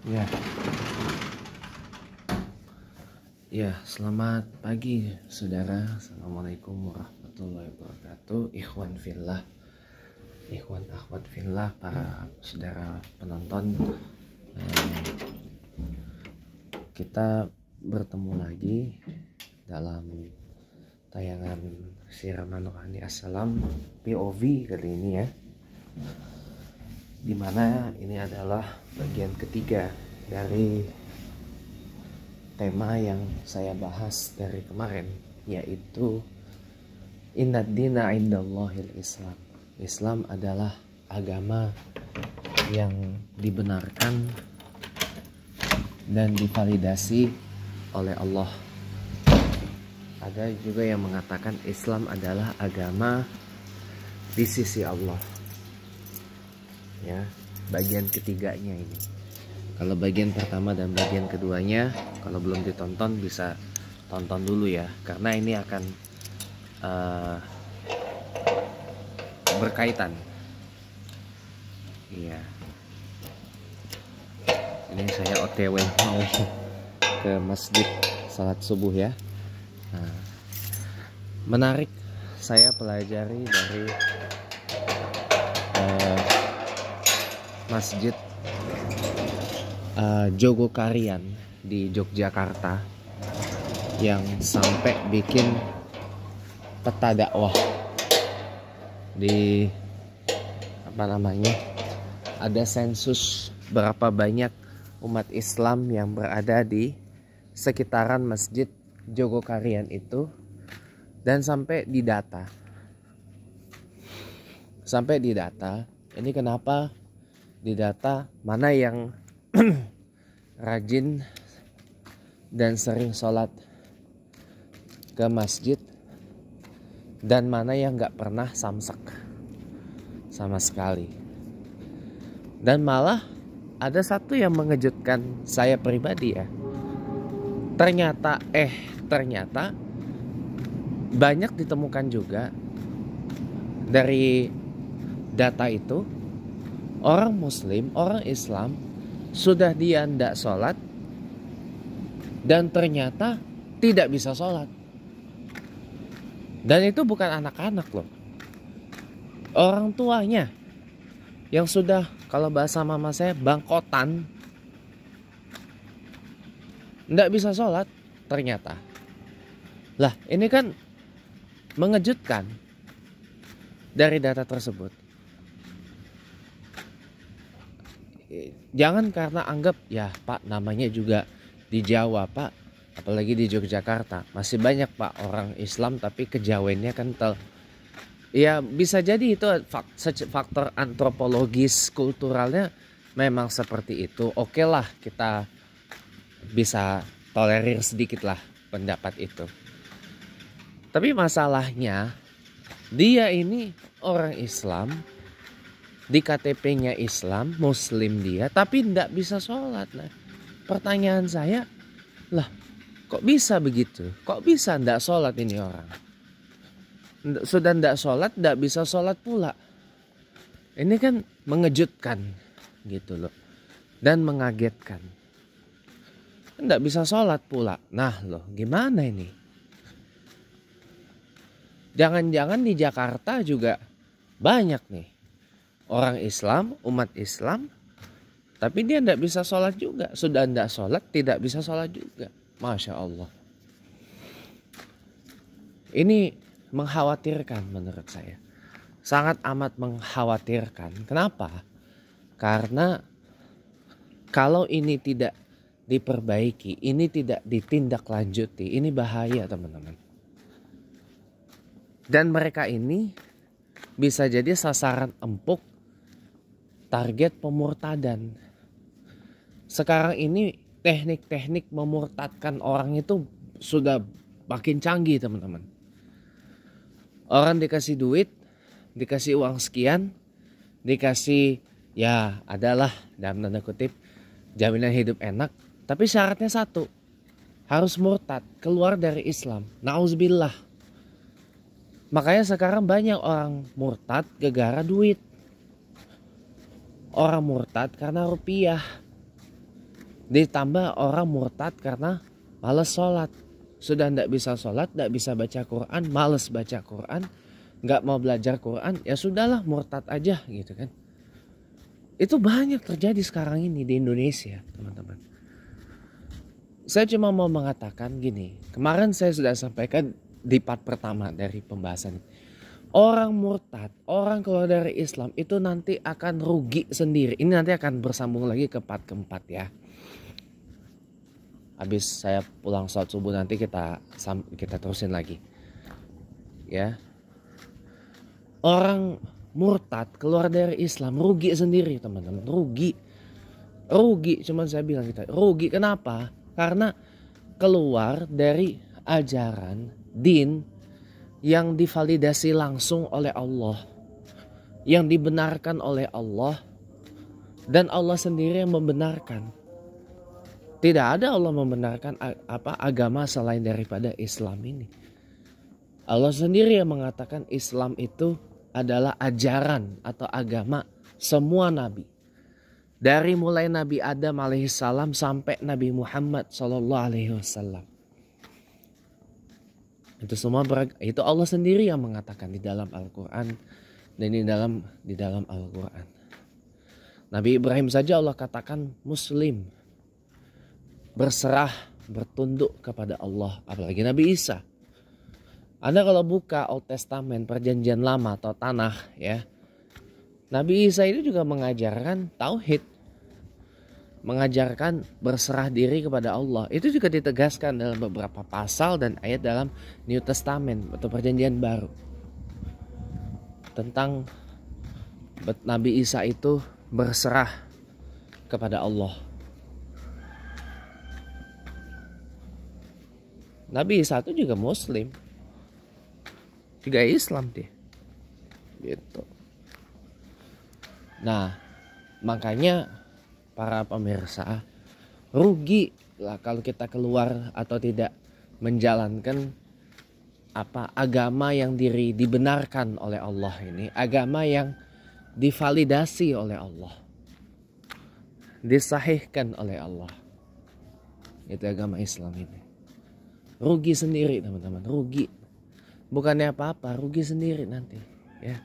Ya, ya, selamat pagi saudara. Assalamualaikum warahmatullahi wabarakatuh. Ikhwan fillah, ikhwan akhwat fillah, para saudara penonton. Kita bertemu lagi dalam tayangan Siraman Rohani Assalam POV kali ini ya. Dimana ini adalah bagian ketiga dari tema yang saya bahas dari kemarin, yaitu Inna dina indallahil Islam. Islam adalah agama yang dibenarkan dan divalidasi oleh Allah. Ada juga yang mengatakan Islam adalah agama di sisi Allah. Ya, bagian ketiganya ini. Kalau bagian pertama dan bagian keduanya, kalau belum ditonton bisa tonton dulu ya, karena ini akan berkaitan. Iya. Ini saya OTW mau ke masjid salat subuh ya. Nah, menarik saya pelajari dari masjid Jogokarian di Yogyakarta yang sampai bikin peta dakwah di ada sensus berapa banyak umat Islam yang berada di sekitaran masjid Jogokarian itu, dan sampai didata ini kenapa didata mana yang rajin dan sering sholat ke masjid dan mana yang gak pernah samsak sama sekali. Dan malah ada satu yang mengejutkan saya pribadi ya. Ternyata banyak ditemukan juga dari data itu, orang muslim, orang Islam sudah dia ndak sholat dan ternyata tidak bisa sholat. Dan itu bukan anak-anak loh, orang tuanya yang sudah, kalau bahasa mama saya, bangkotan, ndak bisa sholat ternyata. Lah, ini kan mengejutkan dari data tersebut. Jangan karena anggap ya Pak, namanya juga di Jawa Pak, apalagi di Yogyakarta masih banyak Pak orang Islam tapi kejawennya kental. Ya bisa jadi itu faktor antropologis kulturalnya memang seperti itu. Oke lah, kita bisa tolerir sedikit lah pendapat itu. Tapi masalahnya dia ini orang Islam, di KTP-nya Islam, Muslim dia, tapi tidak bisa sholat. Nah, pertanyaan saya, lah kok bisa begitu? Kok bisa tidak sholat ini orang? Sudah tidak sholat, tidak bisa sholat pula. Ini kan mengejutkan gitu loh, dan mengagetkan. Tidak bisa sholat pula. Nah loh, gimana ini? Jangan-jangan di Jakarta juga banyak nih orang Islam, umat Islam, tapi dia tidak bisa sholat juga. Sudah tidak sholat, tidak bisa sholat juga. Masya Allah. Ini mengkhawatirkan menurut saya. Sangat amat mengkhawatirkan. Kenapa? Karena kalau ini tidak diperbaiki, ini tidak ditindaklanjuti, ini bahaya teman-teman. Dan mereka ini bisa jadi sasaran empuk target pemurtadan. Sekarang ini teknik-teknik memurtadkan orang itu sudah makin canggih teman-teman. Orang dikasih duit, dikasih uang sekian, dikasih ya adalah dalam tanda kutip jaminan hidup enak, tapi syaratnya satu, harus murtad, keluar dari Islam. Nauzubillah. Makanya sekarang banyak orang murtad gara-gara duit. Orang murtad karena rupiah. Ditambah orang murtad karena malas sholat. Sudah tidak bisa sholat, tidak bisa baca Quran, malas baca Quran, nggak mau belajar Quran, ya sudahlah murtad aja gitu kan. Itu banyak terjadi sekarang ini di Indonesia, teman-teman. Saya cuma mau mengatakan gini, kemarin saya sudah sampaikan di part pertama dari pembahasan ini. Orang murtad, orang keluar dari Islam itu nanti akan rugi sendiri. Ini nanti akan bersambung lagi ke part keempat ya. Habis saya pulang sholat subuh nanti kita terusin lagi. Ya. Orang murtad keluar dari Islam rugi sendiri, teman-teman. Rugi, cuman saya bilang kita rugi. Kenapa? Karena keluar dari ajaran din yang divalidasi langsung oleh Allah, yang dibenarkan oleh Allah, dan Allah sendiri yang membenarkan. Tidak ada Allah membenarkan agama selain daripada Islam ini. Allah sendiri yang mengatakan Islam itu adalah ajaran atau agama semua nabi. Dari mulai Nabi Adam alaihissalam sampai Nabi Muhammad sallallahu alaihi wasallam. Itu semua itu Allah sendiri yang mengatakan di dalam Al-Quran dan di dalam Al-Quran. Nabi Ibrahim saja Allah katakan Muslim, berserah, bertunduk kepada Allah. Apalagi Nabi Isa. Anda kalau buka Old Testament, perjanjian lama atau tanah ya, Nabi Isa ini juga mengajarkan tauhid, mengajarkan berserah diri kepada Allah. Itu juga ditegaskan dalam beberapa pasal dan ayat dalam New Testament atau perjanjian baru. Tentang Nabi Isa itu berserah kepada Allah. Nabi Isa itu juga Muslim, juga Islam dia. Gitu. Nah, makanya para pemirsa, rugi lah kalau kita keluar atau tidak menjalankan agama yang dibenarkan oleh Allah ini, agama yang divalidasi oleh Allah, disahihkan oleh Allah. Itu agama Islam ini. Rugi sendiri, teman-teman, rugi. Bukannya apa-apa, rugi sendiri nanti, ya.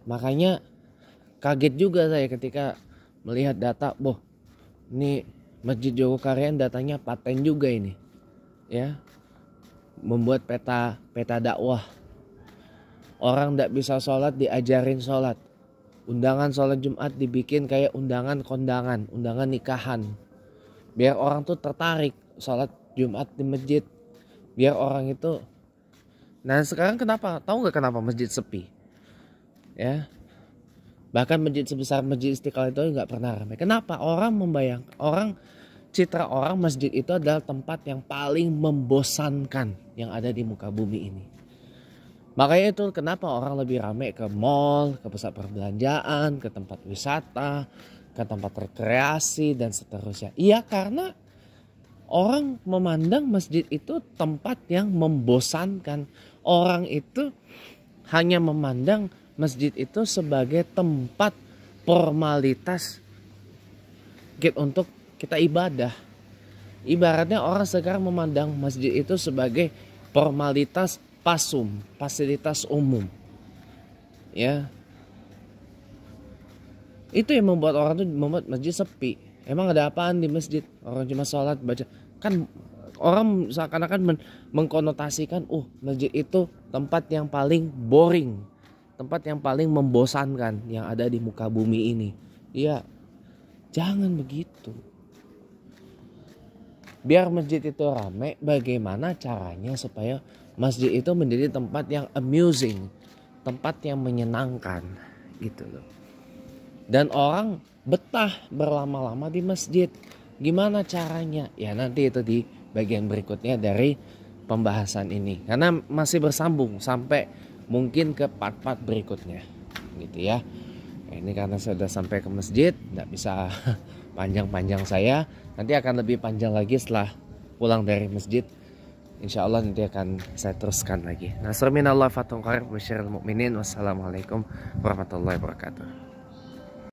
Makanya kaget juga saya ketika melihat data, ini Masjid Jogokarian datanya paten juga ini, ya, membuat peta dakwah. Orang tidak bisa sholat diajarin sholat, undangan sholat Jumat dibikin kayak undangan kondangan, undangan nikahan, biar orang tuh tertarik sholat Jumat di masjid, biar orang itu. Nah sekarang kenapa? Tahu nggak kenapa masjid sepi? Ya. Bahkan masjid sebesar Masjid Istiqlal itu nggak pernah ramai. Kenapa? Citra orang masjid itu adalah tempat yang paling membosankan yang ada di muka bumi ini. Makanya itu kenapa orang lebih ramai ke mall, ke pusat perbelanjaan, ke tempat wisata, ke tempat rekreasi dan seterusnya. Iya, karena orang memandang masjid itu tempat yang membosankan. Orang itu hanya memandang masjid itu sebagai tempat formalitas untuk kita ibadah. Ibaratnya orang sekarang memandang masjid itu sebagai formalitas pasum, fasilitas umum. Ya. Itu yang membuat orang tuh membuat masjid sepi. Emang ada apaan di masjid? Orang cuma sholat baca. Kan orang seakan-akan mengkonotasikan, masjid itu tempat yang paling boring, tempat yang paling membosankan yang ada di muka bumi ini. Ya, jangan begitu. Biar masjid itu ramai, bagaimana caranya supaya masjid itu menjadi tempat yang amusing, tempat yang menyenangkan, gitu loh. Dan orang betah berlama-lama di masjid. Gimana caranya? Ya nanti itu di bagian berikutnya dari pembahasan ini. Karena masih bersambung sampai mungkin ke part-part berikutnya. Gitu ya. Ini karena saya sudah sampai ke masjid, tidak bisa panjang-panjang saya. Nanti akan lebih panjang lagi setelah pulang dari masjid. Insya Allah nanti akan saya teruskan lagi. Nasrul minallah fathun qarib wa syirrul mu'minin. Wassalamualaikum warahmatullahi wabarakatuh.